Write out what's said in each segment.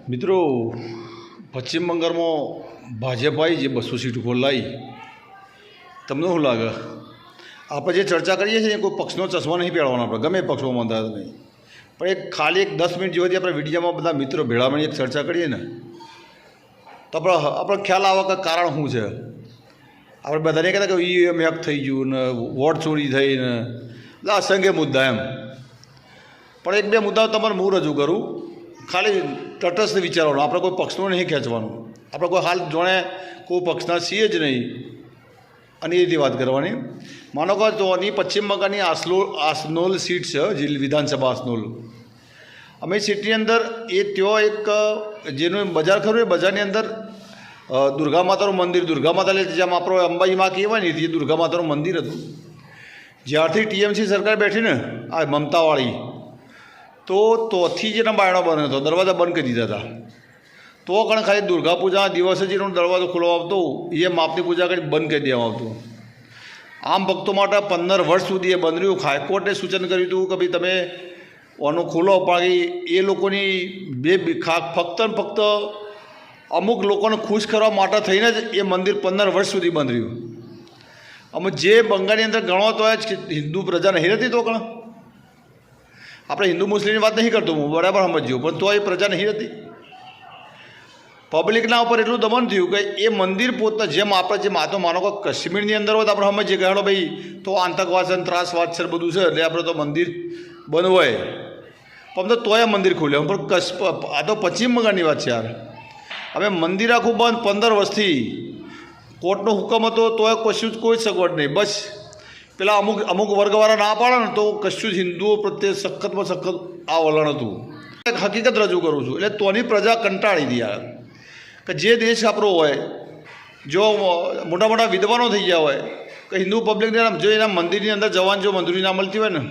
મિત્રો, પશ્ચિમ બંગાળમાં ભાજપાએ જે 200 સીટ ખોલાવી, તમને શું લાગે? આપણે જે ચર્ચા કરીએ છીએ કોઈ પક્ષનો ચશ્મા નહીં પહેરવાનો, આપણે ગમે પક્ષમાં માનતા નહીં, પણ એક ખાલી 10 મિનિટ જેવાથી આપણે વિડીયોમાં બધા મિત્રો ભેળા મળી એક ચર્ચા કરીએ ને તો આપણે ખ્યાલ આવે કે કારણ શું છે. આપણે બધાને કહેતા કે ઈવીએમ હેક થઈ ગયું ને વોટ ચોરી થઈ ને અસંખ્ય મુદ્દા એમ. પણ એક બે મુદ્દાઓ તમારે હું રજૂ કરું, ખાલી તટસ્થ વિચારવાનું, આપણે કોઈ પક્ષનું નહીં ખેંચવાનું, આપણે કોઈ હાલ જોણે કોઈ પક્ષના છીએ જ નહીં અને એ રીતે વાત કરવાની. માનો કે તો આની પશ્ચિમ બંગાળની આસનોલ સીટ છે, જે વિધાનસભા આસનોલ, અમે સીટની અંદર એ ત્યાં એક જેનું બજાર ખરું એ બજારની અંદર દુર્ગા માતાનું મંદિર, દુર્ગા માતા જેમ આપણો અંબાજીમાં કહેવાય ને એ દુર્ગા માતાનું મંદિર હતું. જ્યારથી ટીએમસી સરકાર બેઠી ને આ મમતાવાળી, તો તોથી જેના બાયણો બંધ હતો, દરવાજા બંધ કરી દીધા હતા. તો પણ ખાલી દુર્ગા પૂજાના દિવસે જેનો દરવાજો ખુલ્લો આવતો એ માપની પૂજા કરી બંધ કરી દેવામાં આવતું. આમ ભક્તો માટે 15 વર્ષ સુધી એ બંધ રહ્યું. હાઈકોર્ટે સૂચન કર્યું હતું કે ભાઈ તમે આનો ખુલ્લો પાડી, એ લોકોની ફક્ત ને ફક્ત અમુક લોકોને ખુશ કરવા માટે થઈને જ એ મંદિર 15 વર્ષ સુધી બંધ રહ્યું. અમે જે બંગાળની અંદર ગણો તો જ હિન્દુ પ્રજા નહીં રહેતી, તો ગણ આપણે હિન્દુ મુસ્લિમની વાત નહીં કરતો હું, બરાબર સમજ્યો, પણ તો એ પ્રજા નહીં હતી. પબ્લિકના ઉપર એટલું દમન થયું કે એ મંદિર પોતે જેમ આપણે જે માતો માનો કે કાશ્મીરની અંદર હોય તો આપણે સમજીએ કે હાલો ભાઈ તો આતંકવાદ છે, ત્રાસવાદ છે, બધું છે, એટલે આપણે તો મંદિર બંધ હોય, પણ તોય મંદિર ખુલ્યો. પણ આ તો પશ્ચિમ બંગાળની વાત છે યાર. હવે મંદિર આખું બંધ 15 વર્ષથી, કોર્ટનો હુકમ હતો તોય કશું જ કોઈ સગવડ નહીં. બસ પેલા અમુક વર્ગવાળા ના પાડે ને તો કશું જ હિન્દુઓ પ્રત્યે સખતમાં સખત આ વલણ હતું. એક હકીકત રજૂ કરું છું, એટલે તોની પ્રજા કંટાળી હતી યાર કે જે દેશ આપણો હોય, જો મોટા મોટા વિદ્વાનો થઈ ગયા હોય કે હિન્દુ પબ્લિકને જો એના મંદિરની અંદર જવાન જો મંજૂરી ના મળતી હોય ને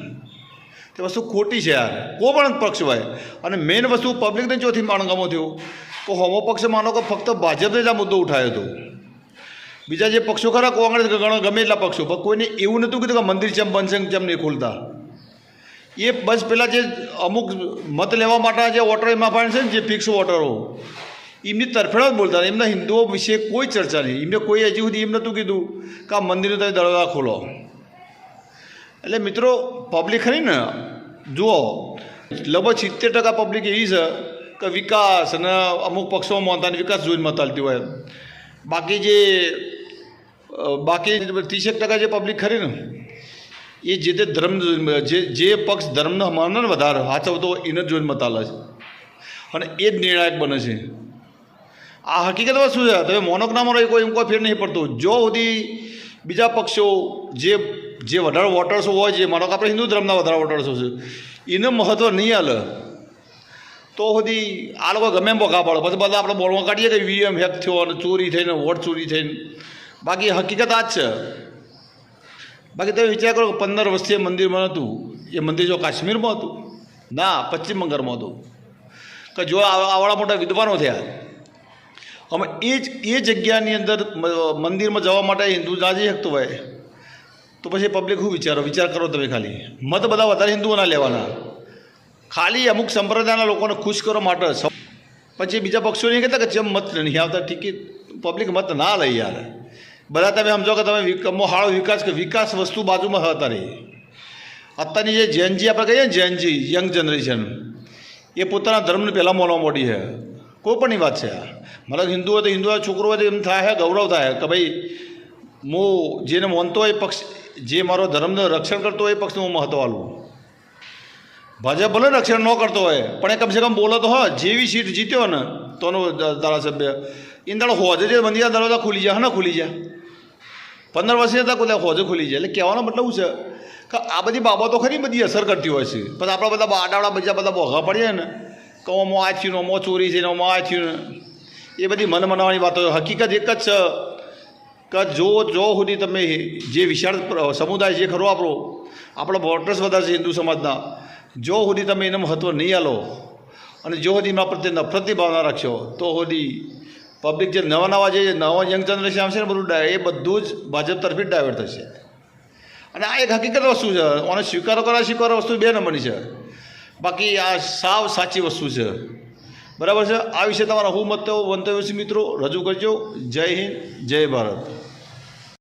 તે વસ્તુ ખોટી છે યાર, કોઈ પણ પક્ષ હોય. અને મેઇન વસ્તુ પબ્લિકને ચોથી માણગામો થયું તો હોમો પક્ષે માનો કે ફક્ત ભાજપને જ આ મુદ્દો ઉઠાવ્યો હતો. બીજા જે પક્ષો ખરા કોંગ્રેસ ગમે એટલા પક્ષો, પણ કોઈને એવું નહોતું કીધું કે મંદિર જેમ બનશે જેમ નહીં ખોલતા. એ બસ પેલા જે અમુક મત લેવા માટે જે વોટર એમાં પણ છે ને જે ફિક્સ વોટરો એમની તરફેણ જ બોલતા, એમના હિન્દુઓ વિશે કોઈ ચર્ચા નહીં. એમને કોઈ હજી સુધી એમ નહોતું કીધું કે આ મંદિરનો તમે દરવાજા ખોલો. એટલે મિત્રો પબ્લિક ખરી ને જુઓ, લગભગ 70% પબ્લિક એવી છે કે વિકાસ અને અમુક પક્ષોમાં માનતા વિકાસ જોઈને મત ચાલતી હોય. બાકી 30% જે પબ્લિક ખરી ને એ જે તે ધર્મ જે પક્ષ ધર્મને માને ને વધારે હાચવતો એને જ જોઈને મત આલે છે અને એ જ નિર્ણાયક બને છે. આ હકીકતમાં શું છે, તમે મોનોક ના માનો કોઈ ફેર નહીં પડતો. જો સુધી બીજા પક્ષો જે વધારે વોટર્સો હોય છે, માનો કે આપણે હિન્દુ ધર્મના વધારે વોટર્સો છે, એને મહત્ત્વ નહીં આલે તો સુધી આ લોકો ગમે એમ ભોગા પડે. પછી બધા આપણે બોલવા કાઢીએ કે ઈવીએમ હેક થયો અને ચોરી થઈને વોટ ચોરી થઈને. બાકી હકીકત આ જ છે. બાકી તમે વિચાર કરો કે 15 વર્ષથી મંદિરમાં હતું, એ મંદિર જો કાશ્મીરમાં હતું ના પશ્ચિમ બંગાળમાં હતું, કે જો આવડા મોટા વિદ્વાનો થયા. અમે એ જગ્યાની અંદર મંદિરમાં જવા માટે હિન્દુ ના જઈ શકતો હોય તો પછી પબ્લિક શું વિચાર કરો તમે. ખાલી મત બધા વધારે હિન્દુઓના લેવાના, ખાલી અમુક સંપ્રદાયના લોકોને ખુશ કરવા માટે. પછી બીજા પક્ષો નહીં કહેતા કે જેમ મત નહીં આવતા, ટિકિટ પબ્લિક મત ના લઈ યાર. બધા તમે સમજો કે તમે હાળો વિકાસ વસ્તુ બાજુમાં હતા રહી. અત્યારની જે જેનજી આપણે કહીએ ને જેનજી યંગ જનરેશન, એ પોતાના ધર્મને પહેલાં માનવા માંડી છે. કોઈ પણની વાત છે. મતલબ હિન્દુ હોય તો હિન્દુ છોકરો હોય તો એમ થાય ગૌરવ થાય કે ભાઈ હું જેને માનતો હોય પક્ષ, જે મારો ધર્મનું રક્ષણ કરતો હોય એ પક્ષને હું મહત્ત્વ આલું. ભાજપ ભલે રક્ષણ ન કરતો હોય પણ એ કમસે કમ બોલો તો હા, જેવી સીટ જીત્યો ને તોનો ધારાસભ્ય એને દાડો હોજે જે મંદિરના દરવાજા ખુલી જાય, હા ખુલી જાય. 15 વર્ષથી હતા કોઈ હોજે ખુલી જાય. એટલે કહેવાનો મતલબ શું છે કે આ બધી બાબતો ખરી બધી અસર કરતી હોય છે. પછી આપણા બધા આડાવડા બધા ભોગા પડીએ ને કે ઓમાં આ થયું ને ઓમાં ચોરી છે ને ઓમાં આ થયું ને, એ બધી મન મનાવાની વાતો. હકીકત એક જ છે કે જો સુધી તમે જે વિશાળ સમુદાય જે ખરો આપણા વોટર્સ વધારે છે હિન્દુ સમાજના, જો સુધી તમે એને મહત્ત્વ નહીં આલો અને જો સુધી એમના પ્રત્યે નફરતની ભાવના રાખશો તો સુધી પબ્લિક જે નવા યંગ જનરેશન આવશે ને એ બધું જ ભાજપ તરફી ડાયવર્ટ થશે. અને આ એક હકીકત વસ્તુ છે, અને સ્વીકારો વસ્તુ 2 નંબરની છે. બાકી આ સાવ સાચી વસ્તુ છે બરાબર છે. આ વિશે તમારા હું મંતવ્ય છે મિત્રો રજૂ કરજો. જય હિન્દ, જય ભારત.